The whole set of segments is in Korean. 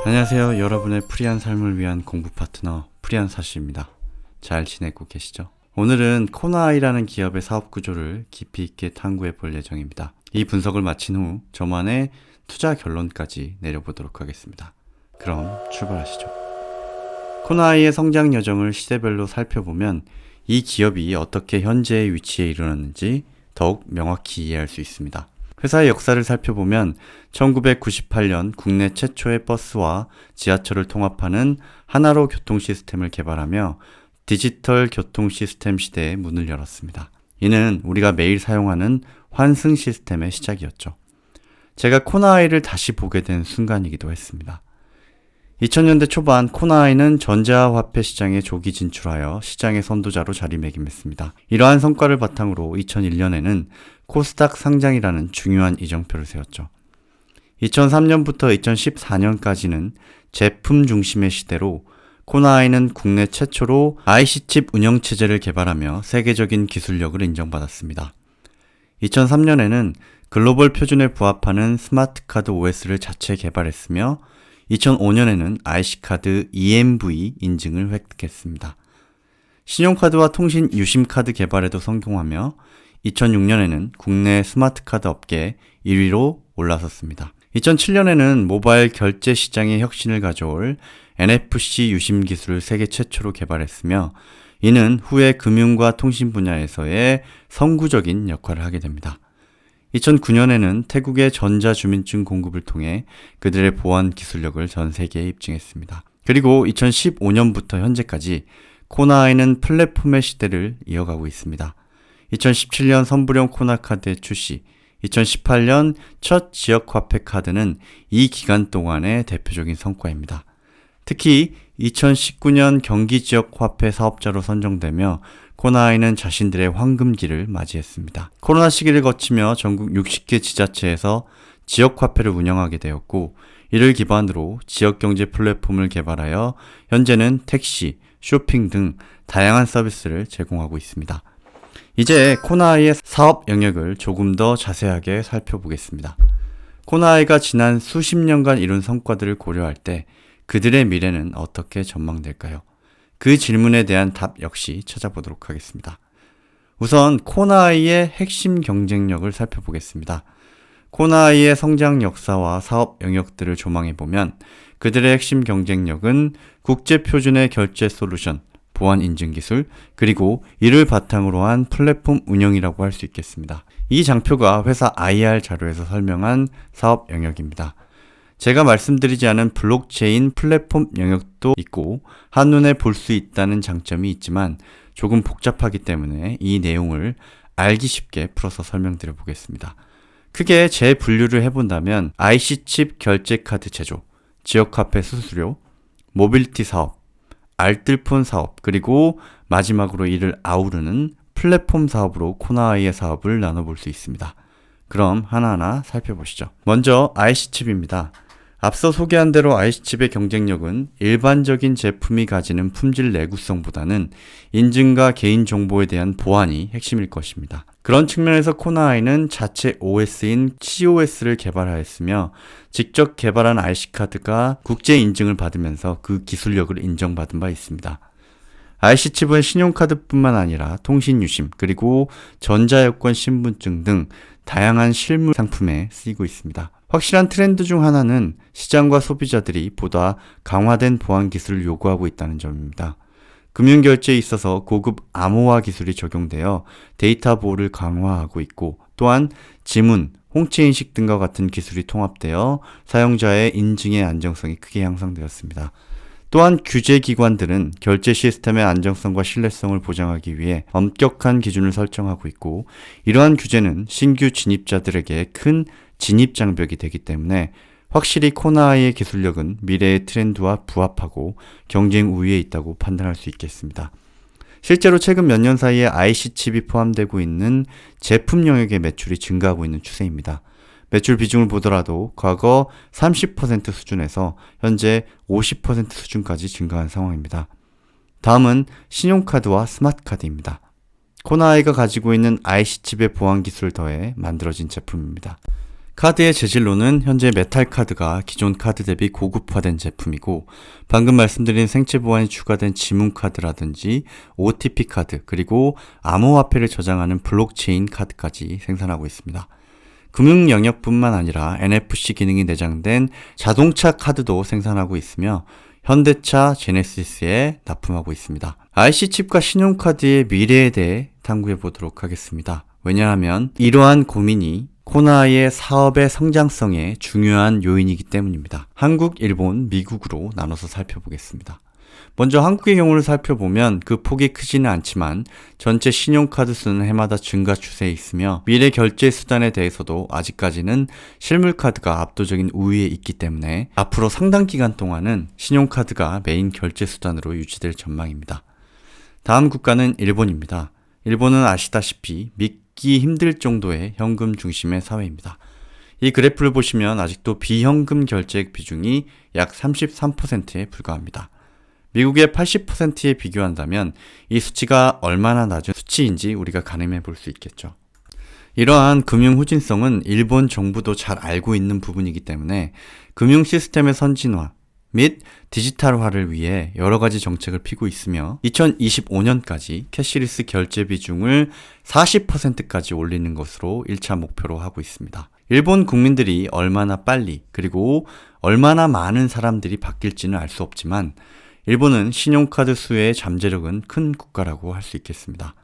안녕하세요. 여러분의 프리한 삶을 위한 공부 파트너 프리한사시입니다. 잘 지내고 계시죠? 오늘은 코나아이라는 기업의 사업 구조를 깊이 있게 탐구해 볼 예정입니다. 이 분석을 마친 후 저만의 투자 결론까지 내려보도록 하겠습니다. 그럼 출발하시죠. 코나아이의 성장 여정을 시대별로 살펴보면 이 기업이 어떻게 현재의 위치에 이르렀는지 더욱 명확히 이해할 수 있습니다. 회사의 역사를 살펴보면 1998년 국내 최초의 버스와 지하철을 통합하는 하나로 교통 시스템을 개발하며 디지털 교통 시스템 시대에 문을 열었습니다. 이는 우리가 매일 사용하는 환승 시스템의 시작이었죠. 제가 코나아이를 다시 보게 된 순간이기도 했습니다. 2000년대 초반 코나아이는 전자화폐 시장에 조기 진출하여 시장의 선도자로 자리매김했습니다. 이러한 성과를 바탕으로 2001년에는 코스닥 상장이라는 중요한 이정표를 세웠죠. 2003년부터 2014년까지는 제품 중심의 시대로 코나아이는 국내 최초로 IC칩 운영체제를 개발하며 세계적인 기술력을 인정받았습니다. 2003년에는 글로벌 표준에 부합하는 스마트카드 OS를 자체 개발했으며 2005년에는 IC카드 EMV 인증을 획득했습니다. 신용카드와 통신 유심카드 개발에도 성공하며 2006년에는 국내 스마트카드 업계 1위로 올라섰습니다. 2007년에는 모바일 결제 시장의 혁신을 가져올 NFC 유심 기술을 세계 최초로 개발했으며 이는 후에 금융과 통신 분야에서의 선구적인 역할을 하게 됩니다. 2009년에는 태국의 전자주민증 공급을 통해 그들의 보안 기술력을 전 세계에 입증했습니다. 그리고 2015년부터 현재까지 코나아이는 플랫폼의 시대를 이어가고 있습니다. 2017년 선불형 코나카드의 출시, 2018년 첫 지역화폐 카드는 이 기간 동안의 대표적인 성과입니다. 특히 2019년 경기지역화폐 사업자로 선정되며 코나아이는 자신들의 황금기를 맞이했습니다. 코로나 시기를 거치며 전국 60개 지자체에서 지역화폐를 운영하게 되었고 이를 기반으로 지역경제 플랫폼을 개발하여 현재는 택시, 쇼핑 등 다양한 서비스를 제공하고 있습니다. 이제 코나아이의 사업 영역을 조금 더 자세하게 살펴보겠습니다. 코나아이가 지난 수십 년간 이룬 성과들을 고려할 때 그들의 미래는 어떻게 전망될까요? 그 질문에 대한 답 역시 찾아보도록 하겠습니다. 우선 코나아이의 핵심 경쟁력을 살펴보겠습니다. 코나아이의 성장 역사와 사업 영역들을 조망해보면 그들의 핵심 경쟁력은 국제표준의 결제 솔루션, 보안 인증 기술, 그리고 이를 바탕으로 한 플랫폼 운영이라고 할 수 있겠습니다. 이 장표가 회사 IR 자료에서 설명한 사업 영역입니다. 제가 말씀드리지 않은 블록체인 플랫폼 영역도 있고 한눈에 볼 수 있다는 장점이 있지만 조금 복잡하기 때문에 이 내용을 알기 쉽게 풀어서 설명드려 보겠습니다. 크게 재분류를 해본다면 IC칩 결제카드 제조, 지역화폐 수수료, 모빌리티 사업, 알뜰폰 사업, 그리고 마지막으로 이를 아우르는 플랫폼 사업으로 코나아이의 사업을 나눠볼 수 있습니다. 그럼 하나하나 살펴보시죠. 먼저 IC칩입니다. 앞서 소개한 대로 IC칩의 경쟁력은 일반적인 제품이 가지는 품질 내구성보다는 인증과 개인정보에 대한 보안이 핵심일 것입니다. 그런 측면에서 코나아이는 자체 OS인 COS를 개발하였으며 직접 개발한 IC카드가 국제 인증을 받으면서 그 기술력을 인정받은 바 있습니다. IC칩은 신용카드뿐만 아니라 통신유심, 그리고 전자여권 신분증 등 다양한 실물 상품에 쓰이고 있습니다. 확실한 트렌드 중 하나는 시장과 소비자들이 보다 강화된 보안 기술을 요구하고 있다는 점입니다. 금융결제에 있어서 고급 암호화 기술이 적용되어 데이터 보호를 강화하고 있고 또한 지문, 홍채인식 등과 같은 기술이 통합되어 사용자의 인증의 안정성이 크게 향상되었습니다. 또한 규제기관들은 결제 시스템의 안정성과 신뢰성을 보장하기 위해 엄격한 기준을 설정하고 있고 이러한 규제는 신규 진입자들에게 큰 진입장벽이 되기 때문에 확실히 코나아이의 기술력은 미래의 트렌드와 부합하고 경쟁 우위에 있다고 판단할 수 있겠습니다. 실제로 최근 몇 년 사이에 IC칩이 포함되고 있는 제품 영역의 매출이 증가하고 있는 추세입니다. 매출 비중을 보더라도 과거 30% 수준에서 현재 50% 수준까지 증가한 상황입니다. 다음은 신용카드와 스마트카드입니다. 코나아이가 가지고 있는 IC칩의 보안 기술을 더해 만들어진 제품입니다. 카드의 재질로는 현재 메탈 카드가 기존 카드 대비 고급화된 제품이고, 방금 말씀드린 생체 보안이 추가된 지문 카드라든지 OTP 카드, 그리고 암호화폐를 저장하는 블록체인 카드까지 생산하고 있습니다. 금융 영역뿐만 아니라 NFC 기능이 내장된 자동차 카드도 생산하고 있으며 현대차 제네시스에 납품하고 있습니다. IC칩과 신용카드의 미래에 대해 탐구해 보도록 하겠습니다. 왜냐하면 이러한 고민이 코나아의 사업의 성장성에 중요한 요인이기 때문입니다. 한국, 일본, 미국으로 나눠서 살펴보겠습니다. 먼저 한국의 경우를 살펴보면 그 폭이 크지는 않지만 전체 신용카드 수는 해마다 증가 추세에 있으며 미래 결제 수단에 대해서도 아직까지는 실물카드가 압도적인 우위에 있기 때문에 앞으로 상당 기간 동안은 신용카드가 메인 결제 수단으로 유지될 전망입니다. 다음 국가는 일본입니다. 일본은 아시다시피 믿기 힘들 정도의 현금 중심의 사회입니다. 이 그래프를 보시면 아직도 비현금 결제액 비중이 약 33%에 불과합니다. 미국의 80%에 비교한다면 이 수치가 얼마나 낮은 수치인지 우리가 가늠해 볼 수 있겠죠. 이러한 금융 후진성은 일본 정부도 잘 알고 있는 부분이기 때문에 금융 시스템의 선진화 및 디지털화를 위해 여러 가지 정책을 피고 있으며 2025년까지 캐시리스 결제 비중을 40%까지 올리는 것으로 1차 목표로 하고 있습니다. 일본 국민들이 얼마나 빨리 그리고 얼마나 많은 사람들이 바뀔지는 알 수 없지만 일본은 신용카드 수혜의 잠재력은 큰 국가라고 할 수 있겠습니다.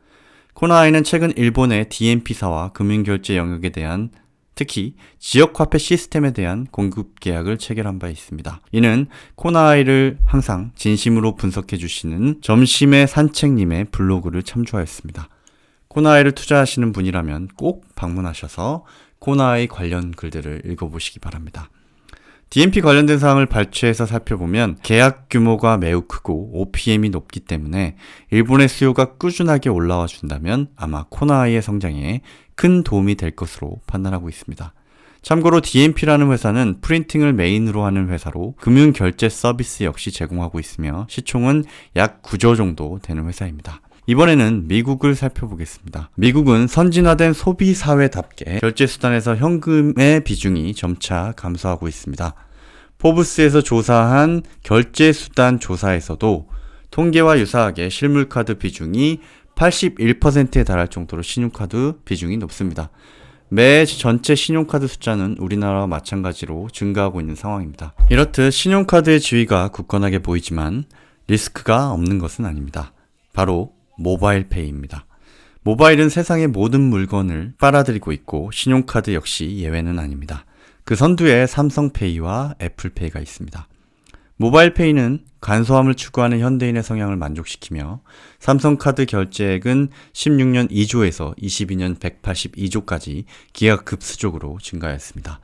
코나아이는 최근 일본의 DMP사와 금융결제 영역에 대한 특히 지역화폐 시스템에 대한 공급 계약을 체결한 바 있습니다. 이는 코나아이를 항상 진심으로 분석해 주시는 점심의 산책님의 블로그를 참조하였습니다. 코나아이를 투자하시는 분이라면 꼭 방문하셔서 코나아이 관련 글들을 읽어보시기 바랍니다. DMP 관련된 사항을 발췌해서 살펴보면 계약 규모가 매우 크고 OPM이 높기 때문에 일본의 수요가 꾸준하게 올라와 준다면 아마 코나아이의 성장에 큰 도움이 될 것으로 판단하고 있습니다. 참고로 DMP라는 회사는 프린팅을 메인으로 하는 회사로 금융결제 서비스 역시 제공하고 있으며 시총은 약 9조 정도 되는 회사입니다. 이번에는 미국을 살펴보겠습니다. 미국은 선진화된 소비사회답게 결제수단에서 현금의 비중이 점차 감소하고 있습니다. 포브스에서 조사한 결제수단 조사에서도 통계와 유사하게 실물카드 비중이 81%에 달할 정도로 신용카드 비중이 높습니다. 매 전체 신용카드 숫자는 우리나라와 마찬가지로 증가하고 있는 상황입니다. 이렇듯 신용카드의 지위가 굳건하게 보이지만 리스크가 없는 것은 아닙니다. 바로 모바일페이입니다. 모바일은 세상의 모든 물건을 빨아들이고 있고 신용카드 역시 예외는 아닙니다. 그 선두에 삼성페이와 애플페이가 있습니다. 모바일페이는 간소함을 추구하는 현대인의 성향을 만족시키며 삼성카드 결제액은 16년 2조에서 22년 182조까지 기하급수적으로 증가했습니다.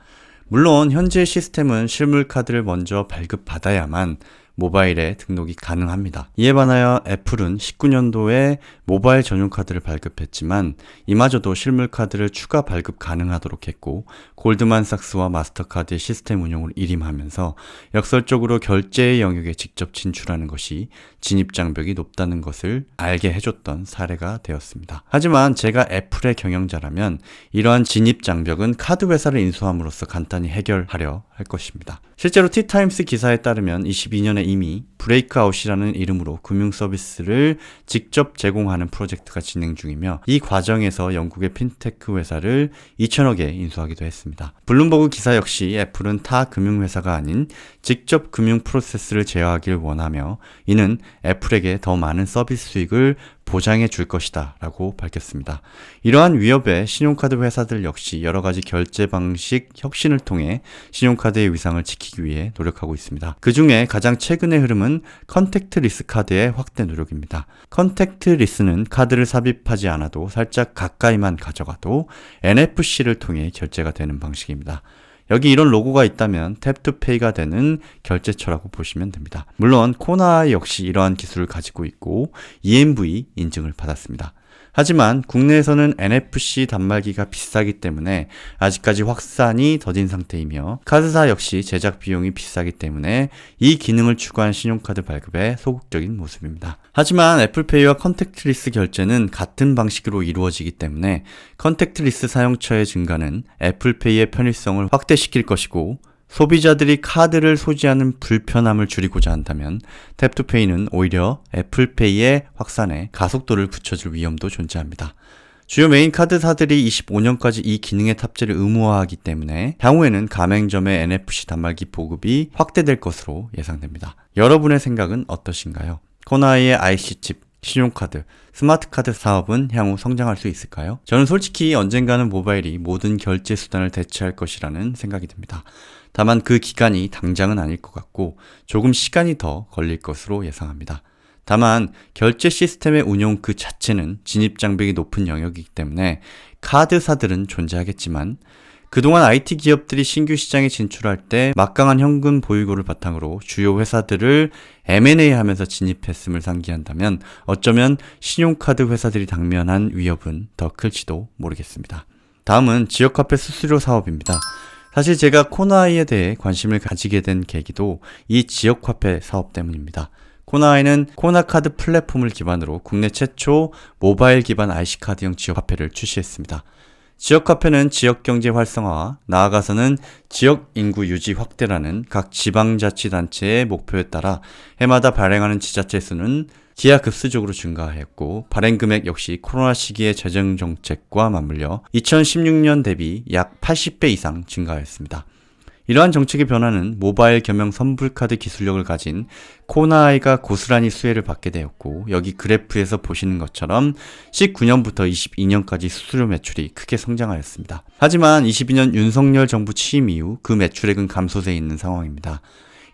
물론 현재 시스템은 실물카드를 먼저 발급받아야만 모바일에 등록이 가능합니다. 이에 반하여 애플은 19년도에 모바일 전용 카드를 발급했지만 이마저도 실물 카드를 추가 발급 가능하도록 했고 골드만삭스와 마스터카드의 시스템 운용을 일임하면서 역설적으로 결제의 영역에 직접 진출하는 것이 진입장벽이 높다는 것을 알게 해줬던 사례가 되었습니다. 하지만 제가 애플의 경영자라면 이러한 진입장벽은 카드 회사를 인수함으로써 간단히 해결하려 할 것입니다. 실제로 티타임스 기사에 따르면 22년에 이미 브레이크아웃이라는 이름으로 금융 서비스를 직접 제공하는 프로젝트가 진행 중이며 이 과정에서 영국의 핀테크 회사를 2천억에 인수하기도 했습니다. 블룸버그 기사 역시 애플은 타 금융회사가 아닌 직접 금융 프로세스를 제어하길 원하며 이는 애플에게 더 많은 서비스 수익을 보장해 줄 것이다 라고 밝혔습니다. 이러한 위협에 신용카드 회사들 역시 여러가지 결제 방식 혁신을 통해 신용카드의 위상을 지키기 위해 노력하고 있습니다. 그 중에 가장 최근의 흐름은 컨택트리스 카드의 확대 노력입니다. 컨택트리스는 카드를 삽입하지 않아도 살짝 가까이만 가져가도 NFC를 통해 결제가 되는 방식입니다. 여기 이런 로고가 있다면 탭투페이가 되는 결제처라고 보시면 됩니다. 물론 코나아 역시 이러한 기술을 가지고 있고 EMV 인증을 받았습니다. 하지만 국내에서는 NFC 단말기가 비싸기 때문에 아직까지 확산이 더딘 상태이며 카드사 역시 제작 비용이 비싸기 때문에 이 기능을 추가한 신용카드 발급에 소극적인 모습입니다. 하지만 애플페이와 컨택트리스 결제는 같은 방식으로 이루어지기 때문에 컨택트리스 사용처의 증가는 애플페이의 편의성을 확대시킬 것이고 소비자들이 카드를 소지하는 불편함을 줄이고자 한다면 탭투페이는 오히려 애플페이의 확산에 가속도를 붙여줄 위험도 존재합니다. 주요 메인 카드사들이 25년까지 이 기능의 탑재를 의무화하기 때문에 향후에는 가맹점의 NFC 단말기 보급이 확대될 것으로 예상됩니다. 여러분의 생각은 어떠신가요? 코나이의 IC칩, 신용카드, 스마트카드 사업은 향후 성장할 수 있을까요? 저는 솔직히 언젠가는 모바일이 모든 결제 수단을 대체할 것이라는 생각이 듭니다. 다만 그 기간이 당장은 아닐 것 같고 조금 시간이 더 걸릴 것으로 예상합니다. 다만 결제 시스템의 운용 그 자체는 진입 장벽이 높은 영역이기 때문에 카드사들은 존재하겠지만 그동안 IT 기업들이 신규 시장에 진출할 때 막강한 현금 보유고를 바탕으로 주요 회사들을 M&A 하면서 진입했음을 상기한다면 어쩌면 신용카드 회사들이 당면한 위협은 더 클지도 모르겠습니다. 다음은 지역화폐 수수료 사업입니다. 사실 제가 코나이에 대해 관심을 가지게 된 계기도 이 지역화폐 사업 때문입니다. 코나이는 코나카드 플랫폼을 기반으로 국내 최초 모바일 기반 IC카드형 지역화폐를 출시했습니다. 지역화폐는 지역경제 활성화와 나아가서는 지역 인구 유지 확대라는 각 지방자치단체의 목표에 따라 해마다 발행하는 지자체 수는 기하급수적으로 증가하였고 발행 금액 역시 코로나 시기의 재정 정책과 맞물려 2016년 대비 약 80배 이상 증가하였습니다. 이러한 정책의 변화는 모바일 겸용 선불카드 기술력을 가진 코나이가 고스란히 수혜를 받게 되었고 여기 그래프에서 보시는 것처럼 19년부터 22년까지 수수료 매출이 크게 성장하였습니다. 하지만 22년 윤석열 정부 취임 이후 그 매출액은 감소세에 있는 상황입니다.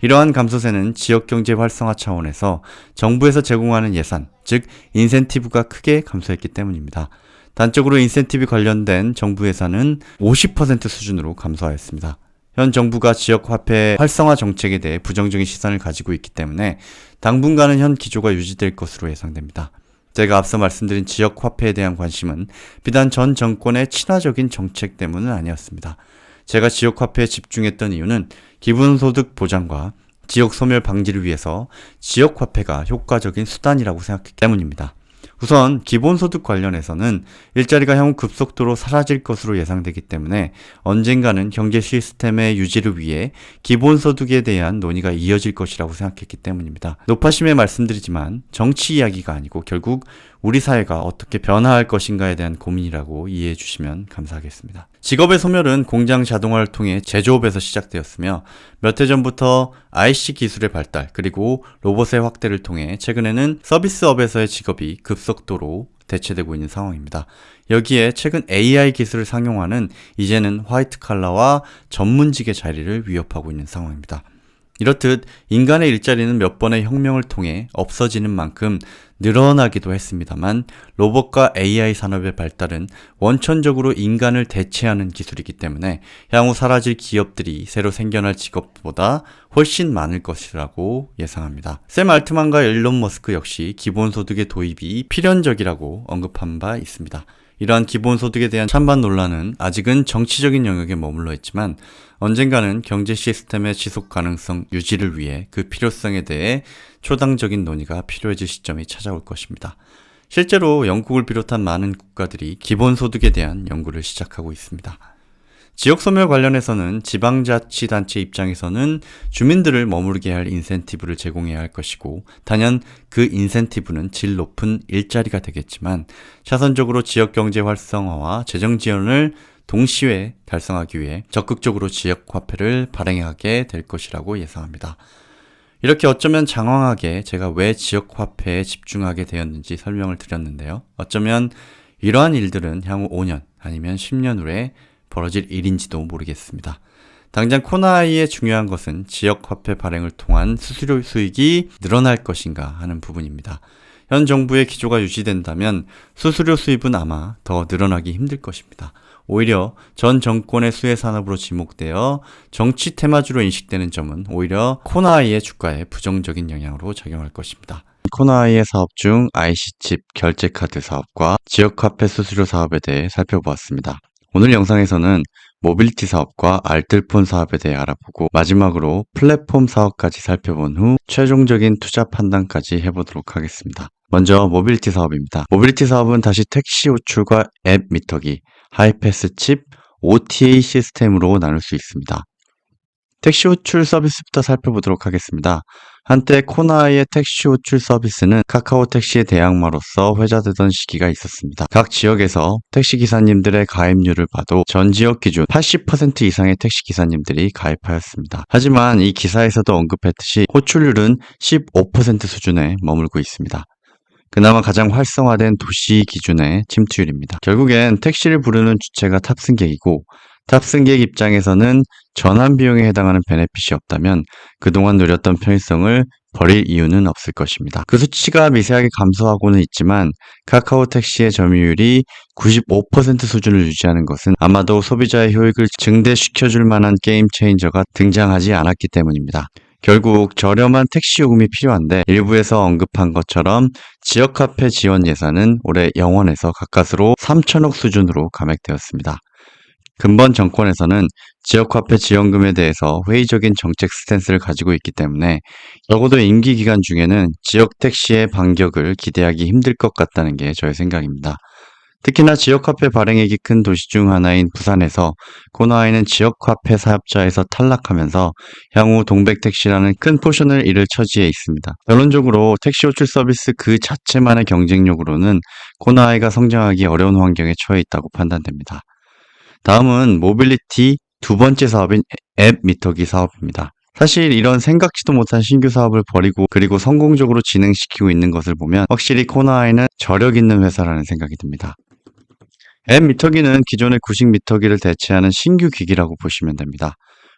이러한 감소세는 지역경제 활성화 차원에서 정부에서 제공하는 예산, 즉 인센티브가 크게 감소했기 때문입니다. 단적으로 인센티브 관련된 정부 예산은 50% 수준으로 감소하였습니다. 현 정부가 지역화폐 활성화 정책에 대해 부정적인 시선을 가지고 있기 때문에 당분간은 현 기조가 유지될 것으로 예상됩니다. 제가 앞서 말씀드린 지역화폐에 대한 관심은 비단 전 정권의 친화적인 정책 때문은 아니었습니다. 제가 지역화폐에 집중했던 이유는 기본소득 보장과 지역 소멸 방지를 위해서 지역화폐가 효과적인 수단이라고 생각했기 때문입니다. 우선 기본소득 관련해서는 일자리가 향후 급속도로 사라질 것으로 예상되기 때문에 언젠가는 경제 시스템의 유지를 위해 기본소득에 대한 논의가 이어질 것이라고 생각했기 때문입니다. 높아심에 말씀드리지만 정치 이야기가 아니고 결국 우리 사회가 어떻게 변화할 것인가에 대한 고민이라고 이해해 주시면 감사하겠습니다. 직업의 소멸은 공장 자동화를 통해 제조업에서 시작되었으며 몇 해 전부터 IC 기술의 발달 그리고 로봇의 확대를 통해 최근에는 서비스업에서의 직업이 급속도로 대체되고 있는 상황입니다. 여기에 최근 AI 기술을 상용화는 이제는 화이트 칼라와 전문직의 자리를 위협하고 있는 상황입니다. 이렇듯 인간의 일자리는 몇 번의 혁명을 통해 없어지는 만큼 늘어나기도 했습니다만 로봇과 AI 산업의 발달은 원천적으로 인간을 대체하는 기술이기 때문에 향후 사라질 기업들이 새로 생겨날 직업보다 훨씬 많을 것이라고 예상합니다. 샘 알트만과 일론 머스크 역시 기본소득의 도입이 필연적이라고 언급한 바 있습니다. 이러한 기본소득에 대한 찬반 논란은 아직은 정치적인 영역에 머물러 있지만 언젠가는 경제 시스템의 지속 가능성 유지를 위해 그 필요성에 대해 초당적인 논의가 필요해질 시점이 찾아올 것입니다. 실제로 영국을 비롯한 많은 국가들이 기본소득에 대한 연구를 시작하고 있습니다. 지역소멸 관련해서는 지방자치단체 입장에서는 주민들을 머무르게 할 인센티브를 제공해야 할 것이고 단연 그 인센티브는 질 높은 일자리가 되겠지만 차선적으로 지역경제 활성화와 재정 지원을 동시에 달성하기 위해 적극적으로 지역화폐를 발행하게 될 것이라고 예상합니다. 이렇게 어쩌면 장황하게 제가 왜 지역화폐에 집중하게 되었는지 설명을 드렸는데요. 어쩌면 이러한 일들은 향후 5년 아니면 10년 후에 벌어질 일인지도 모르겠습니다. 당장 코나이의 중요한 것은 지역화폐 발행을 통한 수수료 수익이 늘어날 것인가 하는 부분입니다. 현 정부의 기조가 유지된다면 수수료 수입은 아마 더 늘어나기 힘들 것입니다. 오히려 전 정권의 수혜 산업으로 지목되어 정치 테마주로 인식되는 점은 오히려 코나이의 주가에 부정적인 영향으로 작용할 것입니다. 코나이의 사업 중 IC칩 결제카드 사업과 지역화폐 수수료 사업에 대해 살펴보았습니다. 오늘 영상에서는 모빌리티 사업과 알뜰폰 사업에 대해 알아보고 마지막으로 플랫폼 사업까지 살펴본 후 최종적인 투자 판단까지 해보도록 하겠습니다. 먼저 모빌리티 사업입니다. 모빌리티 사업은 다시 택시 호출과 앱 미터기, 하이패스 칩, OTA 시스템으로 나눌 수 있습니다. 택시 호출 서비스부터 살펴보도록 하겠습니다. 한때 코나이의 택시 호출 서비스는 카카오 택시의 대항마로서 회자되던 시기가 있었습니다. 각 지역에서 택시 기사님들의 가입률을 봐도 전 지역 기준 80% 이상의 택시 기사님들이 가입하였습니다. 하지만 이 기사에서도 언급했듯이 호출률은 15% 수준에 머물고 있습니다. 그나마 가장 활성화된 도시 기준의 침투율입니다. 결국엔 택시를 부르는 주체가 탑승객이고 탑승객 입장에서는 전환 비용에 해당하는 베네핏이 없다면 그동안 누렸던 편의성을 버릴 이유는 없을 것입니다. 그 수치가 미세하게 감소하고는 있지만 카카오 택시의 점유율이 95% 수준을 유지하는 것은 아마도 소비자의 효익을 증대시켜줄 만한 게임 체인저가 등장하지 않았기 때문입니다. 결국 저렴한 택시 요금이 필요한데 일부에서 언급한 것처럼 지역화폐 지원 예산은 올해 0원에서 가까스로 3천억 수준으로 감액되었습니다. 근본 정권에서는 지역화폐 지원금에 대해서 회의적인 정책 스탠스를 가지고 있기 때문에 적어도 임기 기간 중에는 지역 택시의 반격을 기대하기 힘들 것 같다는 게 저의 생각입니다. 특히나 지역화폐 발행액이 큰 도시 중 하나인 부산에서 코나이는 지역화폐 사업자에서 탈락하면서 향후 동백택시라는 큰 포션을 잃을 처지에 있습니다. 결론적으로 택시 호출 서비스 그 자체만의 경쟁력으로는 코나이가 성장하기 어려운 환경에 처해 있다고 판단됩니다. 다음은 모빌리티 두 번째 사업인 앱 미터기 사업입니다. 사실 이런 생각지도 못한 신규 사업을 벌이고 그리고 성공적으로 진행시키고 있는 것을 보면 확실히 코나이는 저력 있는 회사라는 생각이 듭니다. 앱 미터기는 기존의 구식 미터기를 대체하는 신규 기기라고 보시면 됩니다.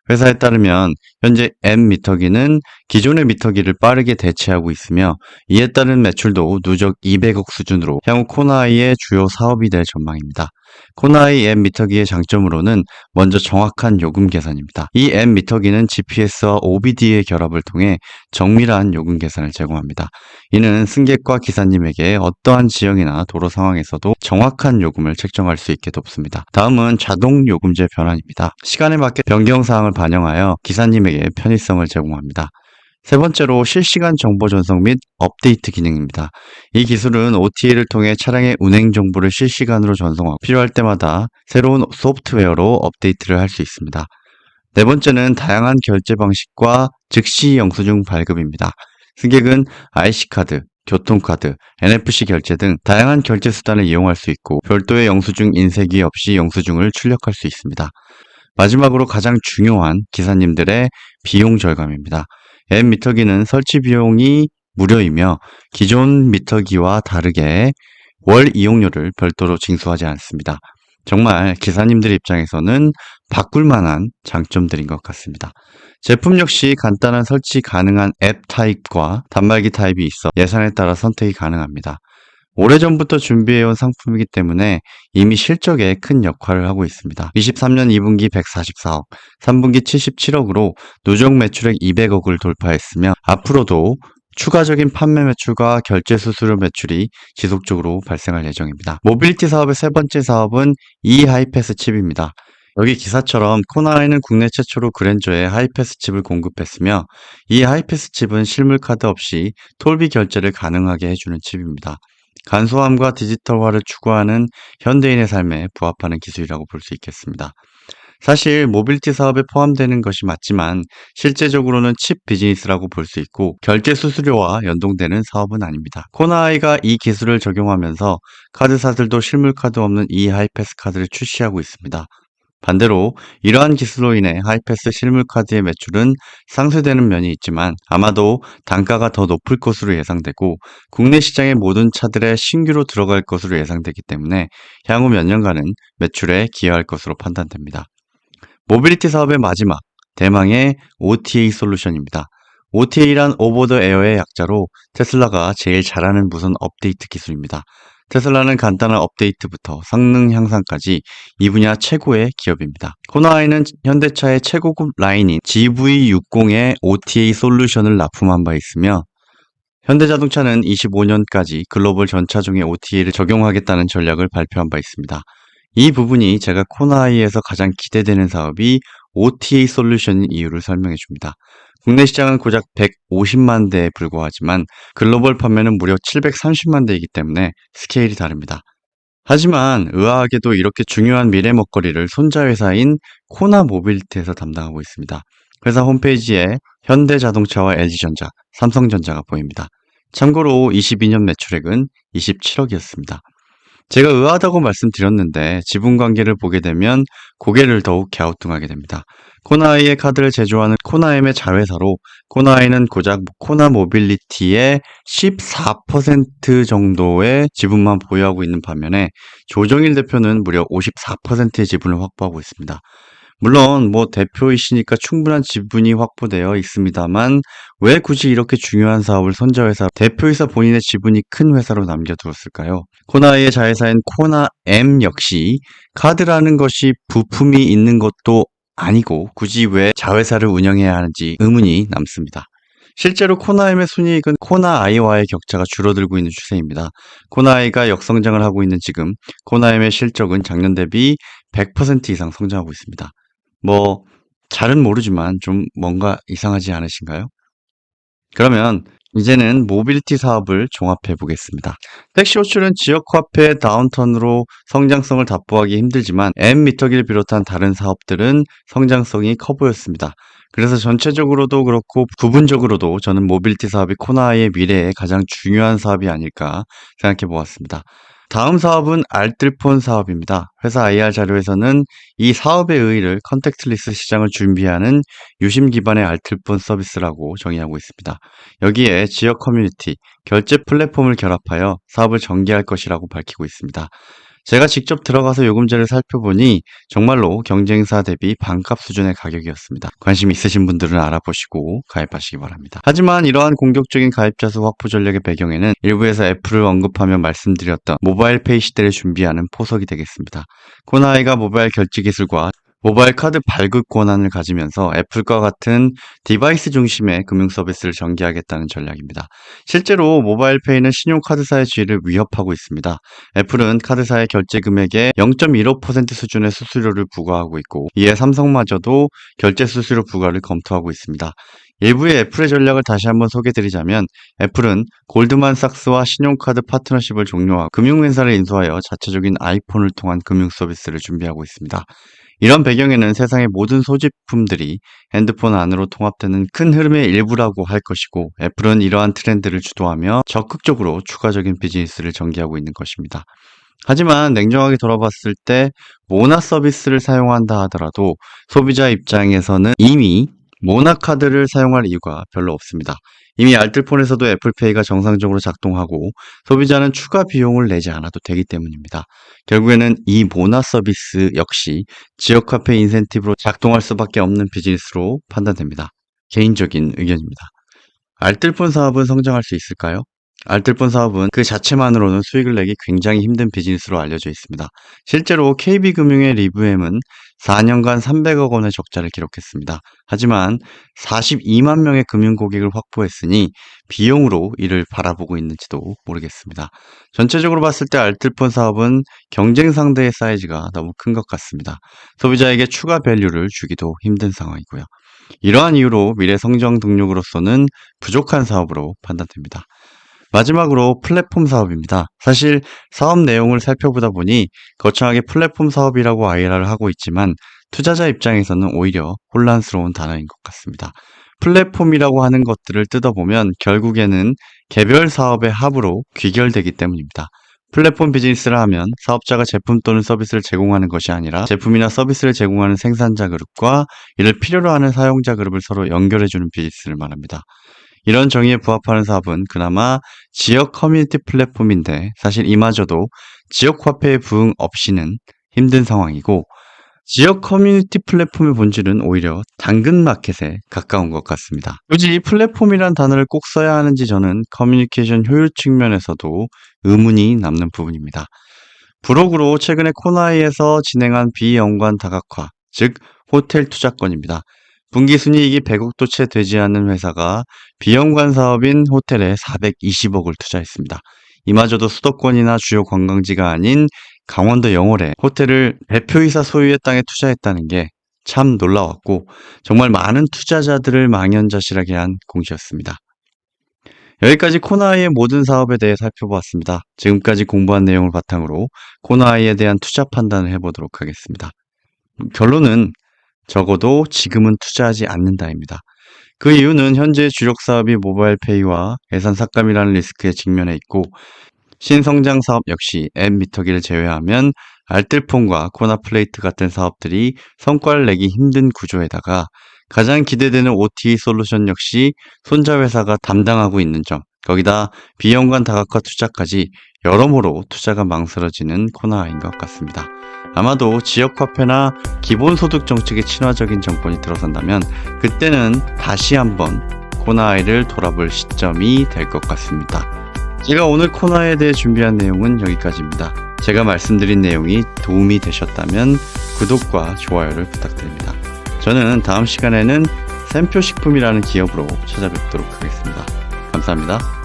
회사에 따르면 현재 앱 미터기는 기존의 미터기를 빠르게 대체하고 있으며 이에 따른 매출도 누적 200억 수준으로 향후 코나이의 주요 사업이 될 전망입니다. 코나이 앱 미터기의 장점으로는 먼저 정확한 요금 계산입니다. 이 앱 미터기는 GPS와 OBD의 결합을 통해 정밀한 요금 계산을 제공합니다. 이는 승객과 기사님에게 어떠한 지형이나 도로 상황에서도 정확한 요금을 책정할 수 있게 돕습니다. 다음은 자동 요금제 변환입니다. 시간에 맞게 변경 사항을 반영하여 기사님에게 편의성을 제공합니다. 세 번째로 실시간 정보 전송 및 업데이트 기능입니다. 이 기술은 OTA를 통해 차량의 운행 정보를 실시간으로 전송하고 필요할 때마다 새로운 소프트웨어로 업데이트를 할 수 있습니다. 네 번째는 다양한 결제 방식과 즉시 영수증 발급입니다. 승객은 IC카드, 교통카드, NFC 결제 등 다양한 결제 수단을 이용할 수 있고 별도의 영수증 인쇄기 없이 영수증을 출력할 수 있습니다. 마지막으로 가장 중요한 기사님들의 비용 절감입니다. 앱 미터기는 설치 비용이 무료이며 기존 미터기와 다르게 월 이용료를 별도로 징수하지 않습니다. 정말 기사님들 입장에서는 바꿀 만한 장점들인 것 같습니다. 제품 역시 간단한 설치 가능한 앱 타입과 단말기 타입이 있어 예산에 따라 선택이 가능합니다. 오래전부터 준비해온 상품이기 때문에 이미 실적에 큰 역할을 하고 있습니다. 23년 2분기 144억, 3분기 77억으로 누적 매출액 200억을 돌파했으며 앞으로도 추가적인 판매 매출과 결제 수수료 매출이 지속적으로 발생할 예정입니다. 모빌리티 사업의 세 번째 사업은 하이패스 칩입니다. 여기 기사처럼 코나이는 국내 최초로 그랜저에 하이패스 칩을 공급했으며 이 하이패스 칩은 실물 카드 없이 톨비 결제를 가능하게 해주는 칩입니다. 간소함과 디지털화를 추구하는 현대인의 삶에 부합하는 기술이라고 볼 수 있겠습니다. 사실 모빌리티 사업에 포함되는 것이 맞지만 실제적으로는 칩 비즈니스라고 볼 수 있고 결제 수수료와 연동되는 사업은 아닙니다. 코나이가 이 기술을 적용하면서 카드사들도 실물 카드 없는 이 하이패스 카드를 출시하고 있습니다. 반대로 이러한 기술로 인해 하이패스 실물 카드의 매출은 상쇄되는 면이 있지만 아마도 단가가 더 높을 것으로 예상되고 국내 시장의 모든 차들에 신규로 들어갈 것으로 예상되기 때문에 향후 몇 년간은 매출에 기여할 것으로 판단됩니다. 모빌리티 사업의 마지막, 대망의 OTA 솔루션입니다. OTA란 오버 더 에어의 약자로 테슬라가 제일 잘하는 무선 업데이트 기술입니다. 테슬라는 간단한 업데이트부터 성능 향상까지 이 분야 최고의 기업입니다. 코나이는 현대차의 최고급 라인인 GV60의 OTA 솔루션을 납품한 바 있으며 현대자동차는 25년까지 글로벌 전차종의 OTA를 적용하겠다는 전략을 발표한 바 있습니다. 이 부분이 제가 코나이에서 가장 기대되는 사업이 OTA 솔루션인 이유를 설명해 줍니다. 국내 시장은 고작 150만 대에 불과하지만 글로벌 판매는 무려 730만 대이기 때문에 스케일이 다릅니다. 하지만 의아하게도 이렇게 중요한 미래 먹거리를 손자 회사인 코나 모빌리티에서 담당하고 있습니다. 회사 홈페이지에 현대자동차와 LG전자, 삼성전자가 보입니다. 참고로 22년 매출액은 27억이었습니다. 제가 의아하다고 말씀드렸는데 지분 관계를 보게 되면 고개를 더욱 갸우뚱하게 됩니다. 코나이의 카드를 제조하는 코나엠의 자회사로 코나이는 고작 코나 모빌리티의 14% 정도의 지분만 보유하고 있는 반면에 조정일 대표는 무려 54%의 지분을 확보하고 있습니다. 물론 대표이시니까 충분한 지분이 확보되어 있습니다만 왜 굳이 이렇게 중요한 사업을 손자회사 대표이사 본인의 지분이 큰 회사로 남겨두었을까요? 코나이의 자회사인 코나M 역시 카드라는 것이 부품이 있는 것도 아니고 굳이 왜 자회사를 운영해야 하는지 의문이 남습니다. 실제로 코나M의 순이익은 코나아이와의 격차가 줄어들고 있는 추세입니다. 코나아이가 역성장을 하고 있는 지금 코나M의 실적은 작년 대비 100% 이상 성장하고 있습니다. 잘은 모르지만 좀 뭔가 이상하지 않으신가요? 그러면 이제는 모빌리티 사업을 종합해 보겠습니다. 택시 호출은 지역 화폐 다운턴으로 성장성을 답보하기 힘들지만 M미터기를 비롯한 다른 사업들은 성장성이 커 보였습니다. 그래서 전체적으로도 그렇고 부분적으로도 저는 모빌리티 사업이 코나의 미래에 가장 중요한 사업이 아닐까 생각해 보았습니다. 다음 사업은 알뜰폰 사업입니다. 회사 IR 자료에서는 이 사업의 의의를 컨택트리스 시장을 준비하는 유심 기반의 알뜰폰 서비스라고 정의하고 있습니다. 여기에 지역 커뮤니티, 결제 플랫폼을 결합하여 사업을 전개할 것이라고 밝히고 있습니다. 제가 직접 들어가서 요금제를 살펴보니 정말로 경쟁사 대비 반값 수준의 가격이었습니다. 관심 있으신 분들은 알아보시고 가입하시기 바랍니다. 하지만 이러한 공격적인 가입자 수 확보 전략의 배경에는 일부에서 애플을 언급하며 말씀드렸던 모바일 페이 시대를 준비하는 포석이 되겠습니다. 코나이가 모바일 결제 기술과 모바일 카드 발급 권한을 가지면서 애플과 같은 디바이스 중심의 금융 서비스를 전개하겠다는 전략입니다. 실제로 모바일 페이는 신용카드사의 지위를 위협하고 있습니다. 애플은 카드사의 결제 금액의 0.15% 수준의 수수료를 부과하고 있고 이에 삼성마저도 결제 수수료 부과를 검토하고 있습니다. 일부의 애플의 전략을 다시 한번 소개드리자면 애플은 골드만삭스와 신용카드 파트너십을 종료하고 금융회사를 인수하여 자체적인 아이폰을 통한 금융 서비스를 준비하고 있습니다. 이런 배경에는 세상의 모든 소지품들이 핸드폰 안으로 통합되는 큰 흐름의 일부라고 할 것이고 애플은 이러한 트렌드를 주도하며 적극적으로 추가적인 비즈니스를 전개하고 있는 것입니다. 하지만 냉정하게 돌아봤을 때 모나 서비스를 사용한다 하더라도 소비자 입장에서는 이미 모나 카드를 사용할 이유가 별로 없습니다. 이미 알뜰폰에서도 애플페이가 정상적으로 작동하고 소비자는 추가 비용을 내지 않아도 되기 때문입니다. 결국에는 이 모나 서비스 역시 지역 화폐 인센티브로 작동할 수밖에 없는 비즈니스로 판단됩니다. 개인적인 의견입니다. 알뜰폰 사업은 성장할 수 있을까요? 알뜰폰 사업은 그 자체만으로는 수익을 내기 굉장히 힘든 비즈니스로 알려져 있습니다. 실제로 KB금융의 리브엠은 4년간 300억 원의 적자를 기록했습니다. 하지만 42만 명의 금융 고객을 확보했으니 비용으로 이를 바라보고 있는지도 모르겠습니다. 전체적으로 봤을 때 알뜰폰 사업은 경쟁 상대의 사이즈가 너무 큰 것 같습니다. 소비자에게 추가 밸류를 주기도 힘든 상황이고요. 이러한 이유로 미래 성장 동력으로서는 부족한 사업으로 판단됩니다. 마지막으로 플랫폼 사업입니다. 사실 사업 내용을 살펴보다 보니 거창하게 플랫폼 사업이라고 IR을 하고 있지만 투자자 입장에서는 오히려 혼란스러운 단어인 것 같습니다. 플랫폼이라고 하는 것들을 뜯어보면 결국에는 개별 사업의 합으로 귀결되기 때문입니다. 플랫폼 비즈니스를 하면 사업자가 제품 또는 서비스를 제공하는 것이 아니라 제품이나 서비스를 제공하는 생산자 그룹과 이를 필요로 하는 사용자 그룹을 서로 연결해주는 비즈니스를 말합니다. 이런 정의에 부합하는 사업은 그나마 지역 커뮤니티 플랫폼인데 사실 이마저도 지역 화폐의 부응 없이는 힘든 상황이고 지역 커뮤니티 플랫폼의 본질은 오히려 당근마켓에 가까운 것 같습니다. 굳이 플랫폼이란 단어를 꼭 써야 하는지 저는 커뮤니케이션 효율 측면에서도 의문이 남는 부분입니다. 브로그로 최근에 코나이에서 진행한 비연관 다각화, 즉 호텔 투자권입니다. 분기 순이익이 100억도 채 되지 않는 회사가 비연관 사업인 호텔에 420억을 투자했습니다. 이마저도 수도권이나 주요 관광지가 아닌 강원도 영월에 호텔을 대표이사 소유의 땅에 투자했다는 게 참 놀라웠고 정말 많은 투자자들을 망연자실하게 한 공시였습니다. 여기까지 코나아이의 모든 사업에 대해 살펴보았습니다. 지금까지 공부한 내용을 바탕으로 코나아이에 대한 투자 판단을 해보도록 하겠습니다. 결론은 적어도 지금은 투자하지 않는다입니다. 그 이유는 현재 주력 사업이 모바일페이와 예산 삭감이라는 리스크에 직면해 있고 신성장 사업 역시 앱 미터기를 제외하면 알뜰폰과 코나플레이트 같은 사업들이 성과를 내기 힘든 구조에다가 가장 기대되는 OTA 솔루션 역시 손자 회사가 담당하고 있는 점, 거기다 비연관 다각화 투자까지 여러모로 투자가 망설여지는 코나아이인 것 같습니다. 아마도 지역화폐나 기본소득 정책에 친화적인 정권이 들어선다면 그때는 다시 한번 코나아이를 돌아볼 시점이 될 것 같습니다. 제가 오늘 코나아이에 대해 준비한 내용은 여기까지입니다. 제가 말씀드린 내용이 도움이 되셨다면 구독과 좋아요를 부탁드립니다. 저는 다음 시간에는 샘표식품이라는 기업으로 찾아뵙도록 하겠습니다. 감사합니다.